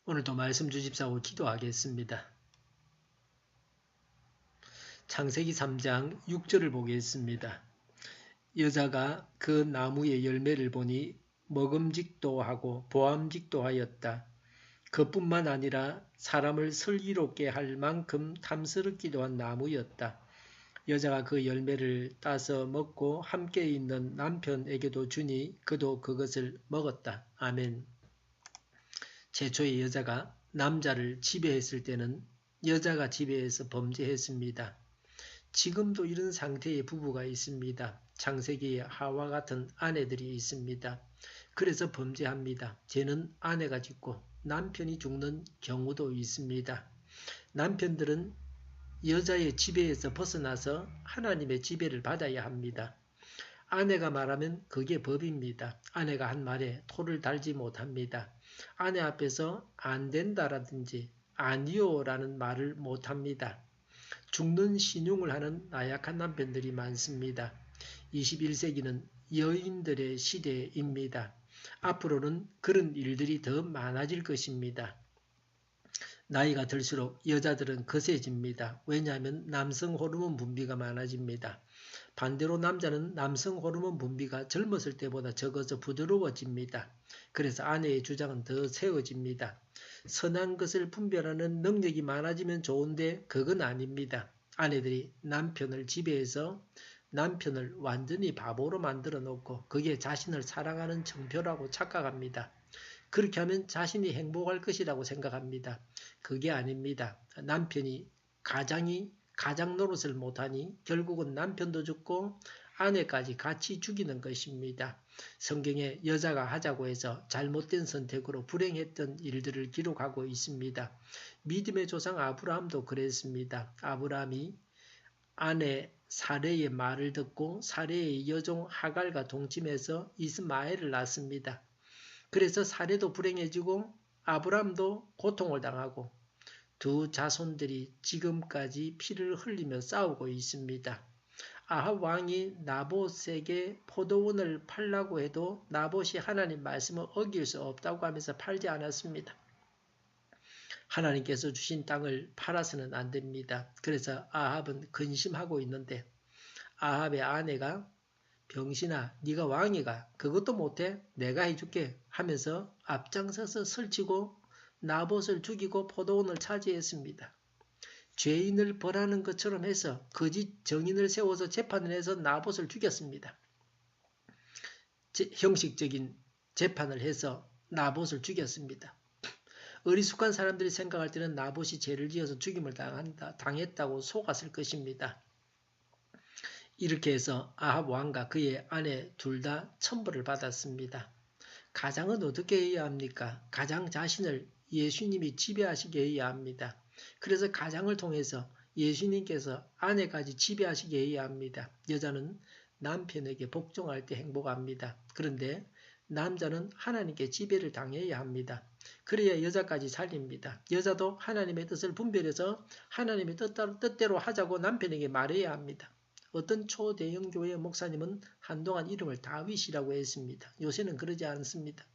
오늘도 말씀 주십사고 기도하겠습니다. 창세기 3장 6절을 보겠습니다. 여자가 그 나무의 열매를 보니 먹음직도 하고 보암직도 하였다. 그뿐만 아니라 사람을 슬기롭게 할 만큼 탐스럽기도 한 나무였다. 여자가 그 열매를 따서 먹고 함께 있는 남편에게도 주니 그도 그것을 먹었다. 아멘. 최초의 여자가 남자를 지배했을 때는 여자가 지배해서 범죄했습니다. 지금도 이런 상태의 부부가 있습니다. 창세기에 하와 같은 아내들이 있습니다. 그래서 범죄합니다. 죄는 아내가 짓고 남편이 죽는 경우도 있습니다. 남편들은 여자의 지배에서 벗어나서 하나님의 지배를 받아야 합니다. 아내가 말하면 그게 법입니다. 아내가 한 말에 토를 달지 못합니다. 아내 앞에서 안 된다라든지 아니요라는 말을 못합니다. 죽는 신용을 하는 나약한 남편들이 많습니다. 21세기는 여인들의 시대입니다. 앞으로는 그런 일들이 더 많아질 것입니다. 나이가 들수록 여자들은 거세집니다. 왜냐하면 남성 호르몬 분비가 많아집니다. 반대로 남자는 남성 호르몬 분비가 젊었을 때보다 적어서 부드러워집니다. 그래서 아내의 주장은 더 세워집니다. 선한 것을 분별하는 능력이 많아지면 좋은데 그건 아닙니다. 아내들이 남편을 지배해서 남편을 완전히 바보로 만들어 놓고 그게 자신을 사랑하는 증표라고 착각합니다. 그렇게 하면 자신이 행복할 것이라고 생각합니다. 그게 아닙니다. 남편이 가장 노릇을 못하니 결국은 남편도 죽고 아내까지 같이 죽이는 것입니다. 성경에 여자가 하자고 해서 잘못된 선택으로 불행했던 일들을 기록하고 있습니다. 믿음의 조상 아브라함도 그랬습니다. 아브라함이 아내 사레의 말을 듣고 사레의 여종 하갈과 동침해서 이스마엘을 낳습니다. 그래서 사레도 불행해지고 아브람도 고통을 당하고 두 자손들이 지금까지 피를 흘리며 싸우고 있습니다. 아합 왕이 나봇에게 포도원을 팔라고 해도 나봇이 하나님 말씀을 어길 수 없다고 하면서 팔지 않았습니다. 하나님께서 주신 땅을 팔아서는 안 됩니다. 그래서 아합은 근심하고 있는데 아합의 아내가 병신아, 네가 왕이가 그것도 못해? 내가 해줄게 하면서 앞장서서 설치고 나봇을 죽이고 포도원을 차지했습니다. 죄인을 벌하는 것처럼 해서 거짓 정인을 세워서 재판을 해서 나봇을 죽였습니다. 형식적인 재판을 해서 나봇을 죽였습니다. 어리숙한 사람들이 생각할 때는 나봇이 죄를 지어서 죽임을 당했다고 속았을 것입니다. 이렇게 해서 아합 왕과 그의 아내 둘 다 천벌을 받았습니다. 가장은 어떻게 해야 합니까? 가장 자신을 예수님이 지배하시게 해야 합니다. 그래서 가장을 통해서 예수님께서 아내까지 지배하시게 해야 합니다. 여자는 남편에게 복종할 때 행복합니다. 그런데 남자는 하나님께 지배를 당해야 합니다. 그래야 여자까지 살립니다. 여자도 하나님의 뜻을 분별해서 하나님의 뜻대로 하자고 남편에게 말해야 합니다. 어떤 초대형 교회 목사님은 한동안 이름을 다윗이라고 했습니다. 요새는 그러지 않습니다.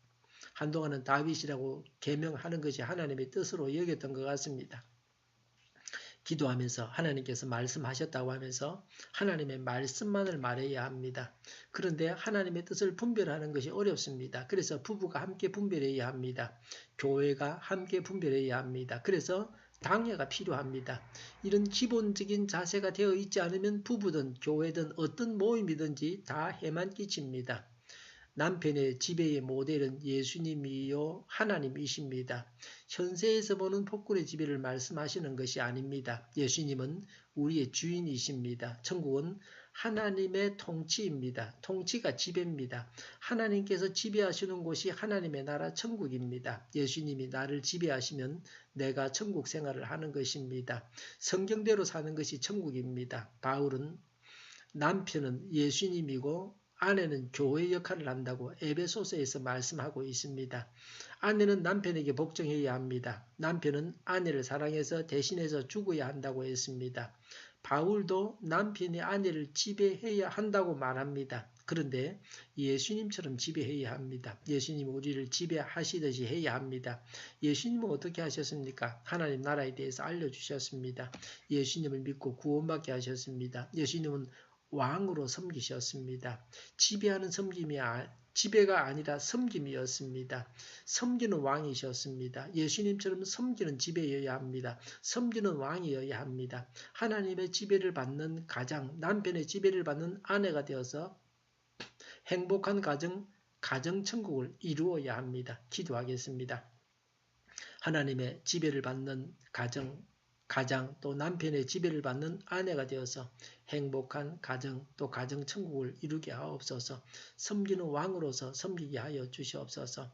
한동안은 다윗이라고 개명하는 것이 하나님의 뜻으로 여겼던 것 같습니다. 기도하면서 하나님께서 말씀하셨다고 하면서 하나님의 말씀만을 말해야 합니다. 그런데 하나님의 뜻을 분별하는 것이 어렵습니다. 그래서 부부가 함께 분별해야 합니다. 교회가 함께 분별해야 합니다. 그래서 당회가 필요합니다. 이런 기본적인 자세가 되어 있지 않으면 부부든 교회든 어떤 모임이든지 다 해만 끼칩니다. 남편의 지배의 모델은 예수님이요 하나님이십니다. 현세에서 보는 폭군의 지배를 말씀하시는 것이 아닙니다. 예수님은 우리의 주인이십니다. 천국은 하나님의 통치입니다. 통치가 지배입니다. 하나님께서 지배하시는 곳이 하나님의 나라 천국입니다. 예수님이 나를 지배하시면 내가 천국 생활을 하는 것입니다. 성경대로 사는 것이 천국입니다. 바울은 남편은 예수님이고 아내는 교회 역할을 한다고 에베소서에서 말씀하고 있습니다. 아내는 남편에게 복종해야 합니다. 남편은 아내를 사랑해서 대신해서 죽어야 한다고 했습니다. 바울도 남편이 아내를 지배해야 한다고 말합니다. 그런데 예수님처럼 지배해야 합니다. 예수님 우리를 지배하시듯이 해야 합니다. 예수님은 어떻게 하셨습니까? 하나님 나라에 대해서 알려주셨습니다. 예수님을 믿고 구원받게 하셨습니다. 예수님은 왕으로 섬기셨습니다. 지배하는 지배가 아니라 섬김이었습니다. 섬기는 왕이셨습니다. 예수님처럼 섬기는 지배여야 합니다. 섬기는 왕이어야 합니다. 하나님의 지배를 받는 가장, 남편의 지배를 받는 아내가 되어서 행복한 가정천국을 이루어야 합니다. 기도하겠습니다. 하나님의 지배를 받는 가장 또 남편의 지배를 받는 아내가 되어서 행복한 가정 또 가정천국을 이루게 하옵소서. 섬기는 왕으로서 섬기게 하여 주시옵소서.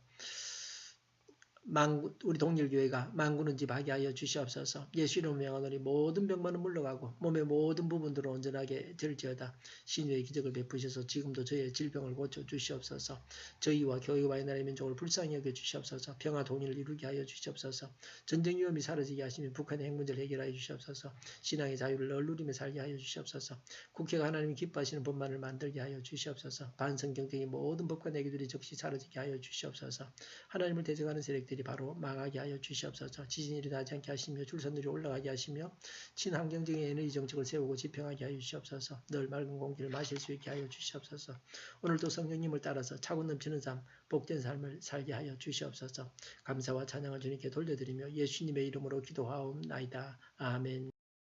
우리 동일교회가 만군의 집 하게 하여 주시옵소서. 예수 이름으로 명하노니 모든 병만은 물러가고 몸의 모든 부분들을 온전하게 될지어다. 신유의 기적을 베푸셔서 지금도 저희의 질병을 고쳐 주시옵소서. 저희와 교회와 나라의 민족을 불쌍히 여겨 주시옵소서. 평화 통일을 이루게 하여 주시옵소서. 전쟁 위험이 사라지게 하시며 북한의 핵 문제를 해결하여 주시옵소서. 신앙의 자유를 널 누리며 살게 하여 주시옵소서. 국회가 하나님이 기뻐하시는 법만을 만들게 하여 주시옵소서. 반성경쟁의 모든 법과 내기들이 적시 사라지게 하여 주시옵소서. 하나님을 대적하는 세력들이 바로 망하게 하여 주시옵소서. 지진이 일어나지 않게 하시며 줄선들이 올라가게 하시며 친환경적인 에너지 정책을 세우고 집행하게 하여 주시옵소서. 늘 맑은 공기를 마실 수 있게 하여 주시옵소서. 오늘도 성령님을 따라서 차고 넘치는 삶, 복된 삶을 살게 하여 주시옵소서. 감사와 찬양을 주님께 돌려드리며 예수님의 이름으로 기도하옵나이다. 아멘.